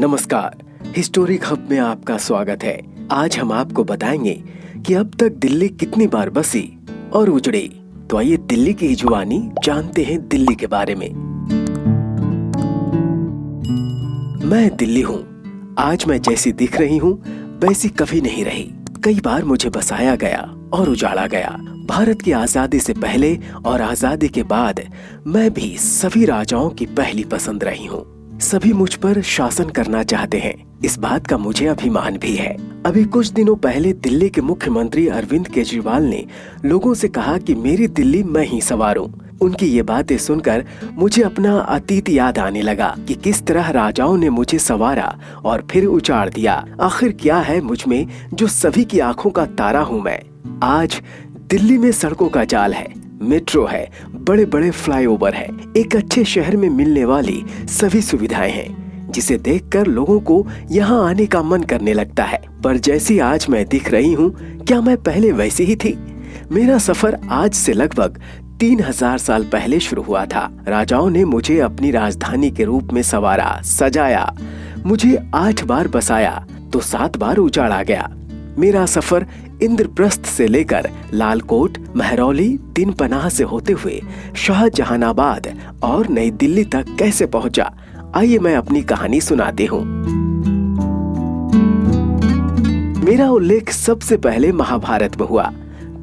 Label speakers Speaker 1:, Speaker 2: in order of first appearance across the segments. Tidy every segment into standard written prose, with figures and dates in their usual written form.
Speaker 1: नमस्कार, historic hub में आपका स्वागत है। आज हम आपको बताएंगे कि अब तक दिल्ली कितनी बार बसी और उजड़ी। तो आइए दिल्ली की जुबानी जानते हैं दिल्ली के बारे में। मैं दिल्ली हूँ, आज मैं जैसी दिख रही हूँ वैसी कभी नहीं रही। कई बार मुझे बसाया गया और उजाड़ा गया। भारत की आजादी से पहले और आजादी के बाद मैं भी सभी राजाओं की पहली पसंद रही हूँ। सभी मुझ पर शासन करना चाहते हैं, इस बात का मुझे अभिमान भी है। अभी कुछ दिनों पहले दिल्ली के मुख्यमंत्री अरविंद केजरीवाल ने लोगों से कहा कि मेरी दिल्ली मैं ही संवारूं। उनकी ये बातें सुनकर मुझे अपना अतीत याद आने लगा कि किस तरह राजाओं ने मुझे संवारा और फिर उजाड़ दिया। आखिर क्या है मुझ में जो सभी की आंखों का तारा हूँ मैं। आज दिल्ली में सड़कों का जाल है, मेट्रो है, बड़े बड़े फ्लाईओवर है, एक अच्छे शहर में मिलने वाली सभी सुविधाएं हैं, जिसे देखकर लोगों को यहाँ आने का मन करने लगता है। पर जैसी आज मैं दिख रही हूँ, क्या मैं पहले वैसी ही थी? मेरा सफर आज से लगभग 3000 साल पहले शुरू हुआ था। राजाओं ने मुझे अपनी राजधानी के रूप में संवारा, सजाया, मुझे 8 बार बसाया तो 7 बार उजाड़ा गया। मेरा सफर इंद्रप्रस्थ से लेकर लालकोट, महरौली, दीनपनाह से होते हुए शाहजहानाबाद और नई दिल्ली तक कैसे पहुंचा, आइए मैं अपनी कहानी सुनाती हूँ। मेरा उल्लेख सबसे पहले महाभारत में हुआ।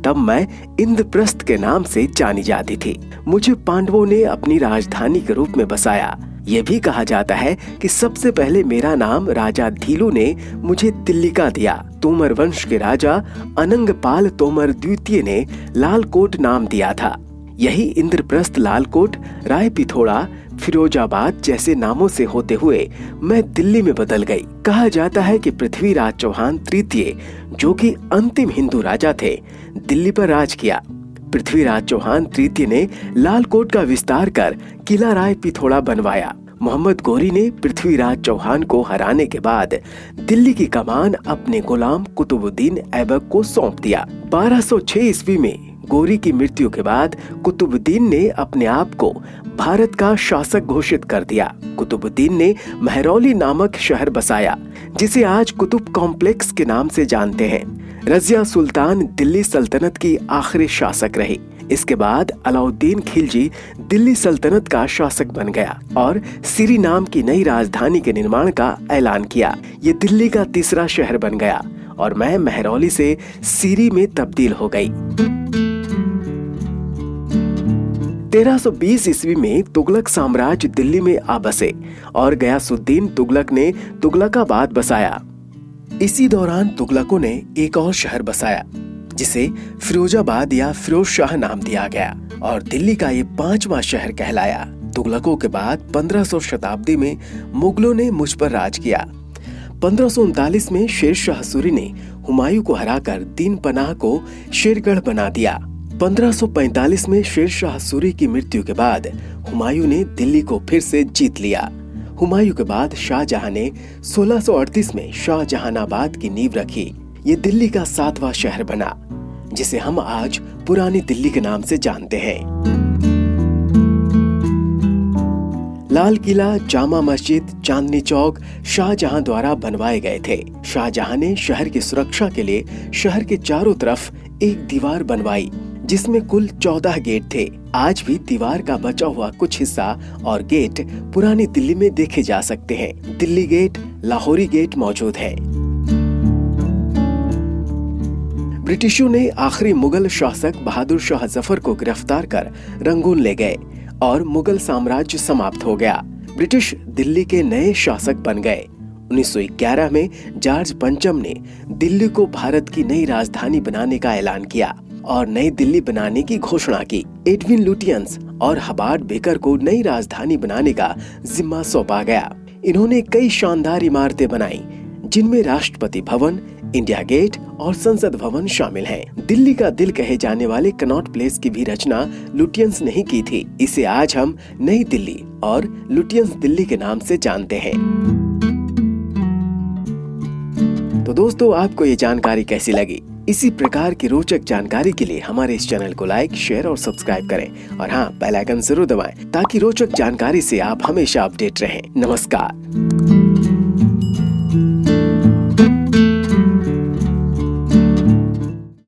Speaker 1: तब मैं इंद्रप्रस्थ के नाम से जानी जाती थी। मुझे पांडवों ने अपनी राजधानी के रूप में बसाया। ये भी कहा जाता है कि सबसे पहले मेरा नाम राजा धीलू ने मुझे दिल्ली का दिया। तोमर वंश के राजा अनंगपाल तोमर द्वितीय ने लालकोट नाम दिया था। यही इंद्रप्रस्थ, लालकोट, राय पिथोड़ा, फिरोजाबाद जैसे नामों से होते हुए मैं दिल्ली में बदल गई। कहा जाता है कि पृथ्वीराज चौहान तृतीय, जो कि अंतिम हिंदू राजा थे, दिल्ली पर राज किया। पृथ्वीराज चौहान तृतीय ने लालकोट का विस्तार कर किला राय पिथोड़ा बनवाया। मोहम्मद गोरी ने पृथ्वीराज चौहान को हराने के बाद दिल्ली की कमान अपने गुलाम कुतुबुद्दीन ऐबक को सौंप दिया। 1206 ईस्वी में गोरी की मृत्यु के बाद कुतुबुद्दीन ने अपने आप को भारत का शासक घोषित कर दिया। कुतुबुद्दीन ने महरौली नामक शहर बसाया, जिसे आज कुतुब कॉम्प्लेक्स के नाम से जानते हैं। रजिया सुल्तान दिल्ली सल्तनत की आखिरी शासक रही। इसके बाद अलाउद्दीन खिलजी दिल्ली सल्तनत का शासक बन गया और सीरी नाम की नई राजधानी के निर्माण का ऐलान किया। ये दिल्ली का तीसरा शहर बन गया और मैं महरौली से सीरी में तब्दील हो गई। 1320 ईस्वी में तुगलक साम्राज्य दिल्ली में आ बसे और गयासुद्दीन तुगलक ने तुगलकाबाद बसाया। इसी दौरान तुगलकों ने एक और शहर बसाया, जिसे फिरोजाबाद या फिरोज शाह नाम दिया गया और दिल्ली का ये 5वां शहर कहलाया। तुगलकों के बाद 1500 शताब्दी में मुगलों ने मुझ पर राज किया। 1539 में शेर शाह सूरी ने हुमायूं को हराकर दीनपनाह को शेरगढ़ बना दिया। 1545 में शेर शाह सूरी की मृत्यु के बाद हुमायूं ने दिल्ली को फिर से जीत लिया। हुमायूं के बाद शाहजहां ने 1638 में शाहजहानाबाद की नींव रखी। ये दिल्ली का 7वां शहर बना, जिसे हम आज पुरानी दिल्ली के नाम से जानते हैं। लाल किला, जामा मस्जिद, चांदनी चौक शाहजहां द्वारा बनवाए गए थे। शाहजहां ने शहर की सुरक्षा के लिए शहर के चारों तरफ एक दीवार बनवाई, जिसमें कुल 14 गेट थे। आज भी दीवार का बचा हुआ कुछ हिस्सा और गेट पुरानी दिल्ली में देखे जा सकते हैं। दिल्ली गेट, लाहौरी गेट मौजूद है। ब्रिटिशों ने आखिरी मुगल शासक बहादुर शाह जफर को गिरफ्तार कर रंगून ले गए और मुगल साम्राज्य समाप्त हो गया। ब्रिटिश दिल्ली के नए शासक बन गए। 1911 में जॉर्ज पंचम ने दिल्ली को भारत की नई राजधानी बनाने का ऐलान किया और नई दिल्ली बनाने की घोषणा की। एडविन लुटियंस और हबार्ड बेकर को नई राजधानी बनाने का जिम्मा सौंपा गया। इन्होंने कई शानदार इमारतें बनाई, जिनमें राष्ट्रपति भवन, इंडिया गेट और संसद भवन शामिल हैं। दिल्ली का दिल कहे जाने वाले कनॉट प्लेस की भी रचना लुटियंस ने की थी। इसे आज हम नई दिल्ली और लुटियंस दिल्ली के नाम से जानते हैं। तो दोस्तों, आपको ये जानकारी कैसी लगी? इसी प्रकार की रोचक जानकारी के लिए हमारे इस चैनल को लाइक, शेयर और सब्सक्राइब करें और हाँ, बेल आइकन जरूर दबाएं ताकि रोचक जानकारी से आप हमेशा अपडेट रहें। नमस्कार।